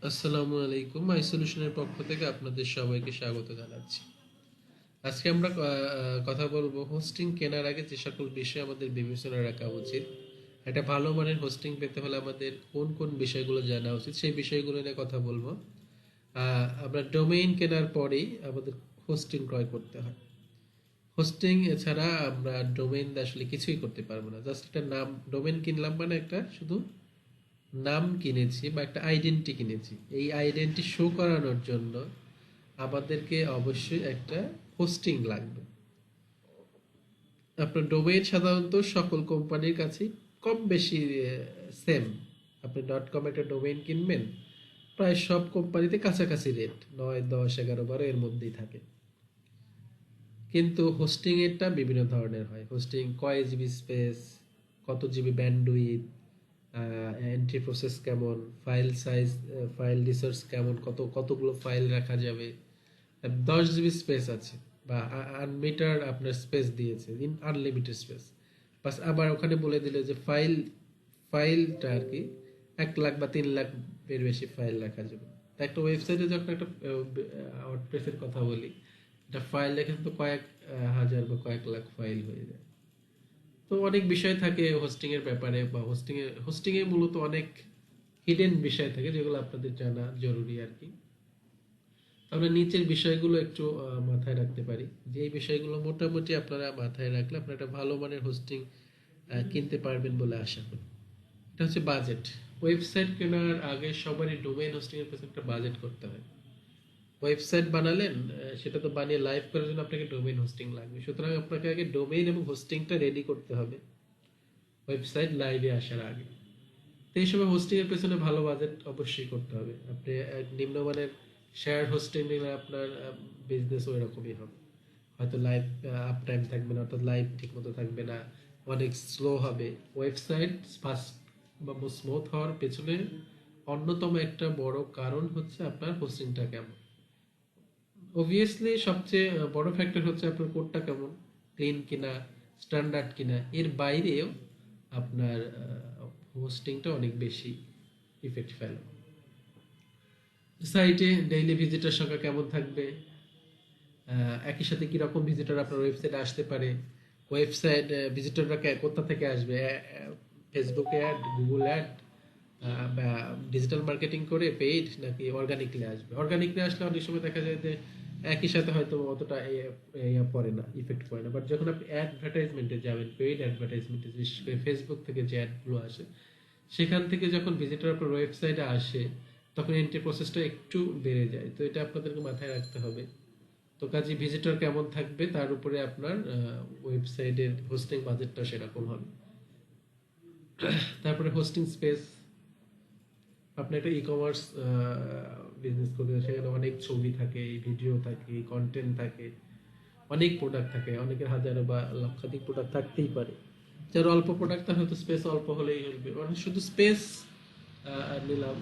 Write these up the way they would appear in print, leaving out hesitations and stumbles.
আসসালামু আলাইকুম। আইসোলিউশনের পক্ষ থেকে আপনাদের সবাইকে স্বাগত জানাচ্ছি। আজকে আমরা কথা বলবো হোস্টিং কেনার আগে যে সকল বিষয় আমাদের বিবেচনায় রাখা উচিত। একটা ভালো মানের হোস্টিং পেতে হলে আমাদের কোন কোন বিষয়গুলো জানা উচিত সেই বিষয়গুলো নিয়ে কথা বলবো। আমরা ডোমেইন কেনার পরেই আমাদের হোস্টিং ক্রয় করতে হয়। হোস্টিং এছাড়া আমরা ডোমেইন আসলে কিছুই করতে পারবো না। জাস্ট একটা নাম, ডোমেইন কিনলাম মানে একটা শুধু নাম কিনেছি বা একটা আইডেন্টি কিনেছি। এই আইডেন্টি শো করানোর জন্য আমাদেরকে অবশ্যই একটা হোস্টিং লাগবে। আপনার ডোমেইন সাধারণত সকল কোম্পানির কাছে কম বেশি সেম। আপনি .com একটা ডোমেইন কিনবেন, প্রায় সব কোম্পানিতে কাছাকাছি রেট 9, 10, 11, 12 এর মধ্যেই থাকে। কিন্তু হোস্টিং এরটা বিভিন্ন ধরনের হয়। হোস্টিং কয় জিবি স্পেস, কত জিবি ব্যান্ডউইথ, এন্ট্রি প্রসেস কেমন, ফাইল সাইজ, ফাইল রিসোর্স কেমন, কতগুলো ফাইল রাখা যাবে। 10 জিবি স্পেস আছে বা আনলিমিটেড আপনার স্পেস দিয়েছে, আনলিমিটেড স্পেস, বাস আবার ওখানে বলে দিলে যে ফাইলটা আর কি 1 লাখ বা 3 লাখ এর বেশি ফাইল রাখা যাবে। একটা ওয়েবসাইটে যখন একটা ওয়ার্ডপ্রেসের কথা বলি, একটা ফাইল রেখে তো কয়েক হাজার বা কয়েক লাখ ফাইল হয়ে যায়। তো অনেক বিষয় থাকে হোস্টিং এর ব্যাপারে, বা হোস্টিং এ মূলত অনেক হিডেন বিষয় থাকে যেগুলো আপনাদের জানা জরুরি আর কি। আমরা নিচের বিষয়গুলো একটু মাথায় রাখতে পারি, যে এই বিষয়গুলো মোটামুটি আপনারা মাথায় রাখলে আপনারা একটা ভালো মানের হোস্টিং কিনতে পারবেন বলে আশা করি। এটা হচ্ছে বাজেট। ওয়েবসাইট কেনার আগে সবারই ডোমেইন হোস্টিং এর পেছনে একটা বাজেট করতে হয়। ওয়েবসাইট বানালেন, সেটা তো বানিয়ে লাইভ করার জন্য আপনাকে ডোমেইন হোস্টিং লাগবে। সুতরাং আপনাকে আগে ডোমেইন এবং হোস্টিংটা রেডি করতে হবে ওয়েবসাইট লাইভে আসার আগে। তো এই সময় হোস্টিং এর পেছনে ভালো বাজেট অবশ্যই করতে হবে। আপনি নিম্নমানের শেয়ার হোস্টিং নিলে আপনার বিজনেস ওই রকমই হবে। হয়তো লাইভ আপ টাইম থাকবে না, অর্থাৎ লাইভ ঠিক মতো থাকবে না, অনেক স্লো হবে। ওয়েবসাইট ফাস্ট বা স্মুথ হওয়ার পেছনে অন্যতম একটা বড় কারণ হচ্ছে আপনার হোস্টিংটা কেমন। অবভিয়াসলি সবচেয়ে বড় ফ্যাক্টর হচ্ছে আপনার কোডটা কেমন, ক্লিন কিনা, স্ট্যান্ডার্ড কিনা। এর বাইরেও আপনার হোস্টিংটা অনেক বেশি ইফেক্ট ফেলে। সাইটে ডেইলি ভিজিটার সংখ্যা কেমন থাকবে, একই সাথে কিরকম ভিজিটর আপনার ওয়েবসাইটে আসতে পারে, ওয়েবসাইট ভিজিটররা কোথা থেকে আসবে, ফেসবুকে অ্যাড, গুগল অ্যাড, বা ডিজিটাল মার্কেটিং করে পেইড, নাকি অর্গানিকলি আসবে। অর্গানিকলি আসলে অনেক সময় দেখা যায় যে একই সাথে হয়তো অতটা পড়ে না, ইফেক্ট পড়ে না। বাট যখন আপনি অ্যাডভার্টাইজমেন্টে যাবেন, পেইড অ্যাডভার্টাইজমেন্টে, বিশেষ করে ফেসবুক থেকে যে অ্যাডগুলো আসে, সেখান থেকে যখন ভিজিটর আপনার ওয়েবসাইটে আসে, তখন এন্ট্রি প্রসেসটা একটু বেড়ে যায়। তো এটা আপনাদেরকে মাথায় রাখতে হবে। তো কাজে ভিজিটর কেমন থাকবে তার উপরে আপনার ওয়েবসাইটের হোস্টিং বাজেটটা সেরকম হবে। তারপরে হোস্টিং স্পেস। আপনি একটা ই কমার্স বিজনেস করতে, সেখানে অনেক ছবি থাকে, ভিডিও থাকে, কন্টেন্ট থাকে, অনেক প্রোডাক্ট থাকে, অনেকের হাজারো বা লক্ষাধিক প্রোডাক্ট থাকতেই পারে। যার অল্প প্রোডাক্ট তার হয়তো স্পেস অল্প হলেই হইবে, মানে শুধু স্পেস নিলাম।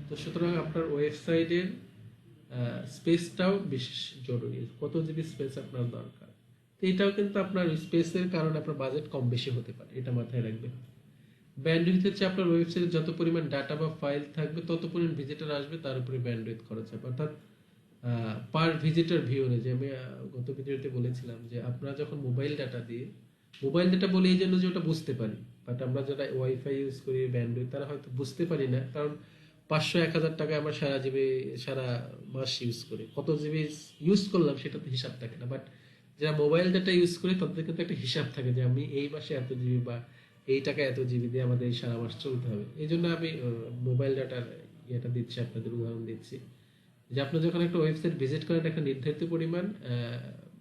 তো সুতরাং আপনার ওয়েবসাইটের স্পেসটাও বিশেষ জরুরি, কত জিবি স্পেস আপনার দরকার। তো এটাও কিন্তু আপনার স্পেসের কারণে আপনার বাজেট কম বেশি হতে পারে, এটা মাথায় রাখবেন। ব্যান্ডউইথ হচ্ছে আপনার ওয়েবসাইটে যত পরিমাণ ডাটা বা ফাইল থাকবে তত পরিমাণ ভিজিটর আসবে, তার উপরে ব্যান্ডউইথ খরচ হবে। অর্থাৎ পার ভিজিটর ভিউ অনুযায়ী, আমি গত ভিডিওতে বলেছিলাম যে আপনারা যখন মোবাইল ডাটা বলি এই জন্য যে ওটা বুঝতে পারি, বাট আমরা যারা ওয়াইফাই ইউজ করি, ব্যান্ডউইথ, তারা হয়তো বুঝতে পারি না, কারণ 500-1000 টাকায় আমরা সারা জিবি, সারা মাস ইউজ করি। কত জিবি ইউজ করলাম সেটা তো হিসাব থাকে না। বাট যারা মোবাইল ডাটা ইউজ করি তাদের কিন্তু একটা হিসাব থাকে যে আমি এই মাসে এত জিবি বা এই টাকা এত জিবি দিয়ে আমাদের এই সারা মাস চলতে হবে। এই জন্য আমি মোবাইল ডাটার ইয়েটা দিচ্ছি, আপনাদের উদাহরণ দিচ্ছি যে আপনি যখন একটা ওয়েবসাইট ভিজিট করেন, একটা নির্ধারিত পরিমাণ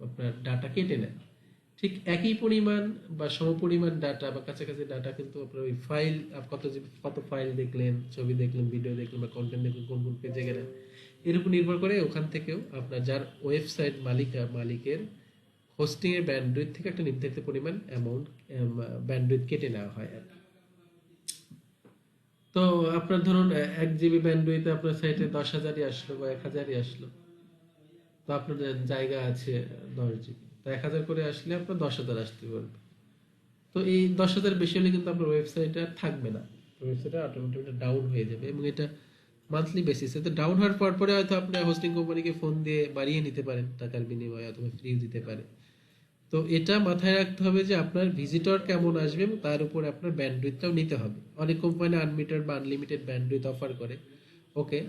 আপনার ডাটা কেটে নেয়। ঠিক একই পরিমাণ বা সমপরিমাণ ডাটা বা কাছাকাছি ডাটা কিন্তু আপনার ওই ফাইল, কত ফাইল দেখলেন, ছবি দেখলেন, ভিডিও দেখলেন বা কন্টেন্ট দেখলেন, কোন কোন পেজে গেলেন, এর উপর নির্ভর করে ওখান থেকেও আপনার যার ওয়েবসাইট মালিকের হোস্টিং এর ব্যান্ডউইথ থেকে একটা নির্ধারিত পরিমাণ অ্যামাউন্ট ব্যান্ডউইথ কেটে নেওয়া হয় আর কি। তো আপনার ধরুন 1 জিবি ব্যান্ডউইথ আপনার সাইটে 10,000-ই আসলো বা 1,000-ই আসলো। তো আপনার জায়গা আছে 10 জিবি, তো 1,000 করে আসলে আপনার 10,000 আসতে পারবে। তো এই 10,000 বেশি হলে কিন্তু আপনার ওয়েবসাইট আর থাকবে না। ওয়েবসাইটটা অটোমেটিকলি ডাউন হয়ে যাবে, এবং এটা মান্থলি বেসিসে। তো ডাউন হওয়ার পর পরে হয়তো আপনি হোস্টিং কোম্পানিকে ফোন দিয়ে বাড়িয়ে নিতে পারেন টাকার বিনিময়ে, অথবা ফ্রিও দিতে পারে। তো এটা মাথায় রাখতে হবে যে আপনার ভিজিটর কেমন আসবে এবং তার উপরে আপনার ব্যান্ডউইথটাও নিতে হবে। অনেক কোম্পানি আনলিমিটেড বা আনলিমিটেড ব্যান্ডউইথ অফার করে, ওকে,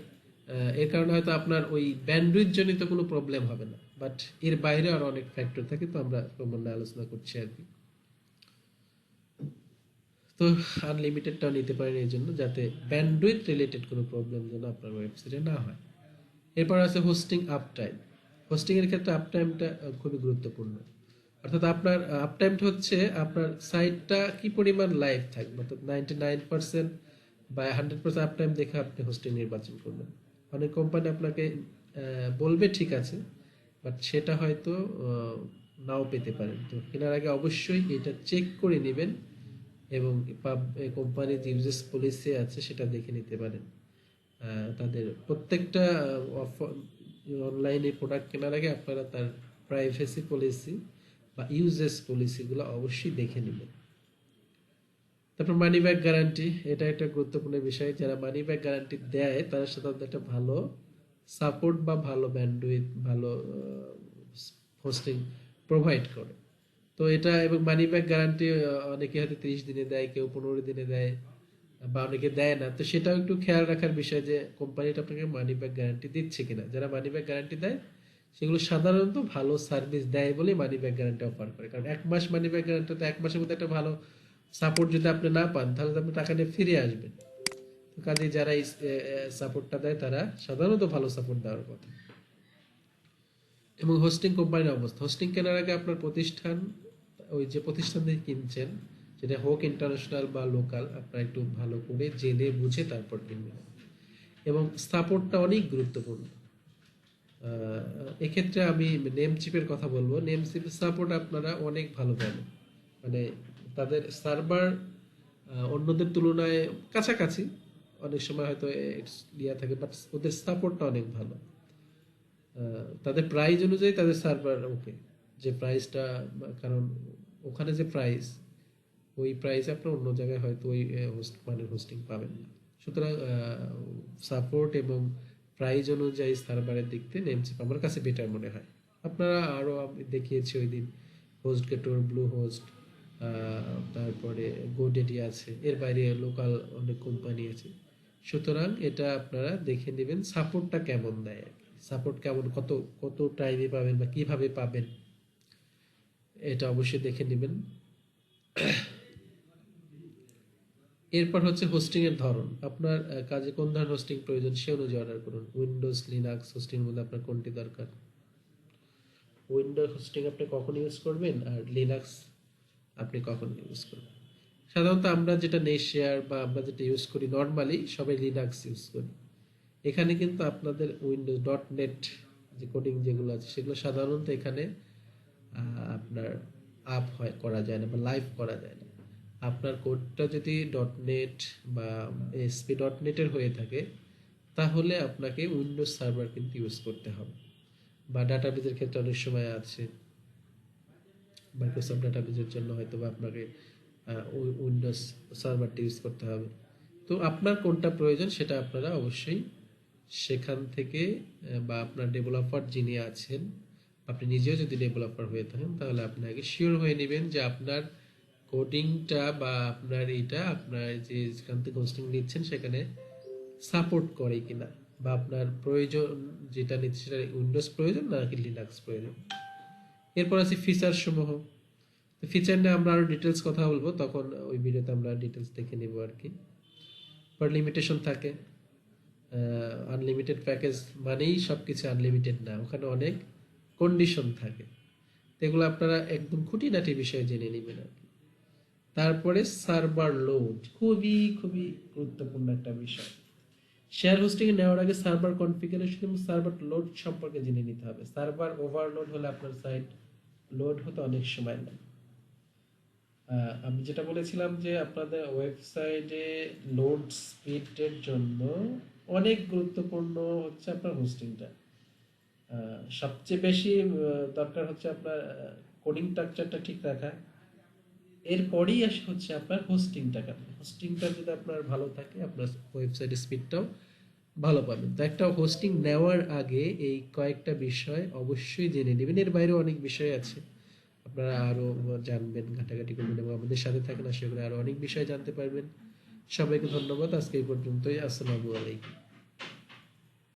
এর কারণে হয়তো আপনার ওই ব্যান্ডউইথ জনিত কোনো প্রবলেম হবে না, বাট এর বাইরে আরো অনেক ফ্যাক্টর থাকে, তো আমরা সম্বন্ধে আলোচনা করছি আর কি। তো আনলিমিটেডটাও নিতে পারেন এই জন্য, যাতে ব্যান্ডউইথ রিলেটেড কোনো প্রবলেম যেন আপনার ওয়েবসাইটে না হয়। এরপর আছে হোস্টিং আপ টাইম। হোস্টিং এর ক্ষেত্রে আপ টাইমটা খুবই গুরুত্বপূর্ণ। অর্থাৎ আপনার আপ টাইমটা হচ্ছে আপনার সাইটটা কি পরিমাণ লাইভ থাকবে, অর্থাৎ 99% বা 100% আপ টাইম দেখে আপনি হোস্টিং নির্বাচন করবেন। অনেক কোম্পানি আপনাকে বলবে ঠিক আছে, বাট সেটা হয়তো নাও পেতে পারেন। তো কেনার আগে অবশ্যই এটা চেক করে নেবেন, এবং কোম্পানির যে ইউজেস পলিসি আছে সেটা দেখে নিতে পারেন। তাদের প্রত্যেকটা অনলাইনে প্রোডাক্ট কেনার আগে আপনারা তার প্রাইভেসি পলিসি বা ইউজেস পলিসিগুলো অবশ্যই দেখে নেবেন। তারপর মানি ব্যাক গ্যারান্টি, এটা একটা গুরুত্বপূর্ণ বিষয়। যারা মানি ব্যাক গ্যারান্টি দেয় তারা সাধারণত একটা ভালো সাপোর্ট বা ভালো ব্যান্ডউইথ, ভালো হোস্টিং প্রোভাইড করে। তো এটা, এবং মানি ব্যাক গ্যারান্টি অনেকে হয়তো 30 দিনে দেয়, কেউ 15 দিনে দেয়, বা অনেকে দেয় না। তো সেটাও একটু খেয়াল রাখার বিষয় যে কোম্পানিটা আপনাকে মানি ব্যাক গ্যারান্টি দিচ্ছে কিনা। যারা মানি ব্যাক গ্যারান্টি দেয় সেগুলো সাধারণত ভালো সার্ভিস দেয় বলে মানি ব্যাক গ্যারান্টি অফার করে। কারণ 1 মাস মানি ব্যাক গ্যারান্টি, তো 1 মাসের মধ্যে একটা ভালো সাপোর্ট যদি আপনি না পান, তাহলে তো আপনি টাকা নিয়ে ফিরে আসবেন। তো কাজে যারা এই সাপোর্টটা দেয় তারা সাধারণত ভালো সাপোর্ট দেওয়ার কথা। এবং হোস্টিং কোম্পানির অবস্থা, হোস্টিং কেনার আগে আপনার প্রতিষ্ঠান, ওই যে প্রতিষ্ঠান থেকে কিনছেন, যেটা হোক ইন্টারন্যাশনাল বা লোকাল, আপনার একটু ভালো করে জেনে বুঝে তারপর কিনবেন। এবং সাপোর্টটা অনেক গুরুত্বপূর্ণ। এক্ষেত্রে আমি নেমচিপের কথা বলবো। নেমচিপের সাপোর্ট আপনারা অনেক ভালো পাবেন, মানে তাদের সার্ভার অন্যদের তুলনায় কাছাকাছি, অনেক সময় হয়তো ইয়া থাকে, বাট ওদের সাপোর্টটা অনেক ভালো। তাদের প্রাইস অনুযায়ী তাদের সার্ভার ওকে, যে প্রাইসটা, কারণ ওখানে যে প্রাইস, ওই প্রাইসে আপনার অন্য জায়গায় হয়তো ওই হোস্টিং পাবেন না। সুতরাং সাপোর্ট এবং প্রাইস অনুযায়ী সার্ভারের দিক থেকে নেমচিপ আমার কাছে বেটার মনে হয়। আপনারা আরও আমি দেখিয়েছি ওই দিন, হোস্টগেটর, ব্লু হোস্ট, তারপরে গোডেডি আছে, এর বাইরে লোকাল অনেক কোম্পানি আছে। সুতরাং এটা আপনারা দেখে নেবেন সাপোর্টটা কেমন দেয়, সাপোর্ট কেমন, কত কত টাইমে পাবেন বা কিভাবে পাবেন, এটা অবশ্যই দেখে নেবেন। এরপর হচ্ছে হোস্টিং এর ধরন। আপনার কাজে কোন ধরনের হোস্টিং প্রয়োজন সে অনুযায়ী অর্ডার করুন। উইন্ডোজ, লিনাক্স হোস্টিং এর মধ্যে আপনার কোনটি দরকার, উইন্ডোজ হোস্টিং আপনি কখন ইউজ করবেন, আর লিনাক্স আপনি কখন ইউজ করবেন। সাধারণত আমরা যেটা নেশিয়ার বা আমরা যেটা ইউজ করি নর্মালি সবাই লিনাক্স ইউজ করি। এখানে কিন্তু আপনাদের উইন্ডোজ ডট নেট যে কোডিং যেগুলো আছে সেগুলো সাধারণত এখানে আপনার আপ হয় করা যায় না বা লাইভ করা যায় না। আপনার কোডটা যদি ডট নেট বা এসপি ডট নেটের হয়ে থাকে, তাহলে আপনাকে উইন্ডোজ সার্ভার কিন্তু ইউজ করতে হবে। বা ডাটাবেজের ক্ষেত্রে অনেক সময় আছে, মাইক্রোসফট ডাটাবেজের জন্য হয়তো বা আপনাকে উইন্ডোজ সার্ভারটি ইউজ করতে হবে। তো আপনার কোনটা প্রয়োজন সেটা আপনারা অবশ্যই সেখান থেকে, বা আপনার ডেভেলপার যিনি আছেন, আপনি নিজেও যদি ডেভেলপার হয়ে থাকেন, তাহলে আপনি আগে শিওর হয়ে নেবেন যে আপনার কোডিংটা বা আপনার এটা, আপনার যে যেখান থেকে হোস্টিং নিচ্ছেন সেখানে সাপোর্ট করে কিনা, বা আপনার প্রয়োজন যেটা নিচ্ছে সেটা উইন্ডোজ প্রয়োজন নাকি লিনাক্স প্রয়োজন। এরপর আছে ফিচার সমূহ। ফিচার নিয়ে আমরা আরো ডিটেলস কথা বলবো, তখন ওই ভিডিওতে আমরা ডিটেলস দেখে নেব আর কি। পর লিমিটেশন থাকে, আনলিমিটেড প্যাকেজ মানেই সবকিছু আনলিমিটেড না, ওখানে অনেক কন্ডিশন থাকে, এগুলো আপনারা একদম খুঁটিনাটি বিষয়ে জেনে নেবেন আর কি। তারপরে সার্ভার লোড, খুবই খুবই গুরুত্বপূর্ণ একটা বিষয়। শেয়ার হোস্টিং এ নেওয়ার আগে সার্ভার কনফিগারেশন এবং সার্ভার লোড সম্পর্কে জেনে নিতে হবে। সার্ভার ওভারলোড হলে আপনার সাইট লোড হতে অনেক সময় লাগে। আমি যেটা বলেছিলাম যে আপনাদের ওয়েবসাইটে লোড স্পিডের জন্য অনেক গুরুত্বপূর্ণ হচ্ছে আপনার হোস্টিংটা। সবচেয়ে বেশি দরকার হচ্ছে আপনার কোডিং স্ট্রাকচারটা ঠিক রাখা, এরপরেই আসে হচ্ছে আপনার হোস্টিংটা কেমন। হোস্টিংটা যদি আপনার ভালো থাকে আপনার ওয়েবসাইটের স্পিডটাও ভালো পাবেন। তো একটা হোস্টিং নেওয়ার আগে এই কয়েকটা বিষয় অবশ্যই জেনে নেবেন। এর বাইরেও অনেক বিষয় আছে, আপনারা আরো জানবেন, ঘাটাঘাটি করবেন এবং আমাদের সাথে থাকেন, আশা করি আরো অনেক বিষয় জানতে পারবেন। সবাইকে ধন্যবাদ, আজকে এই পর্যন্তই। আসসালামু আলাইকুম।